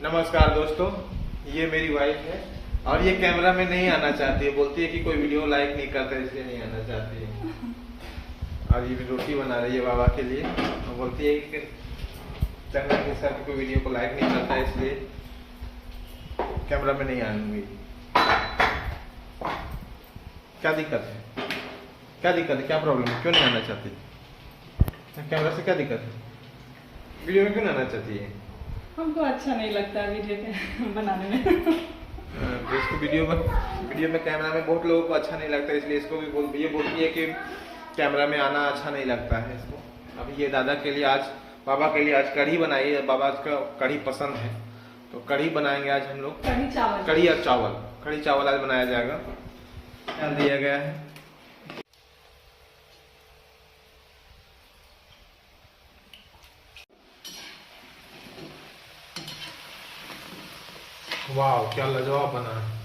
नमस्कार दोस्तों, ये मेरी वाइफ है और ये कैमरा में नहीं आना चाहती है। बोलती है कि कोई वीडियो लाइक नहीं करता इसलिए नहीं आना चाहती है। और ये भी रोटी बना रही है बाबा के लिए और बोलती है कि चंदन के सर कोई वीडियो को लाइक नहीं करता इसलिए कैमरा में नहीं आऊंगी। क्या दिक्कत है? क्या दिक्कत है? क्या प्रॉब्लम है? क्यों नहीं आना चाहती? कैमरा से क्या दिक्कत है? वीडियो में क्यों नहीं आना चाहती है? हमको अच्छा नहीं लगता वीडियो के बनाने में। तो इसको वीडियो में कैमरा में बहुत लोगों को अच्छा नहीं लगता, इसलिए इसको भी बोलती है कि कैमरा में आना अच्छा नहीं लगता है इसको। अभी ये दादा के लिए आज, बाबा के लिए आज कढ़ी बनाई है। बाबा का कढ़ी पसंद है तो कढ़ी बनाएंगे आज हम लोग। कढ़ी और चावल, कढ़ी चावल आज बनाया जाएगा। डाल दिया गया है। वाह, क्या लाजवाब बना है।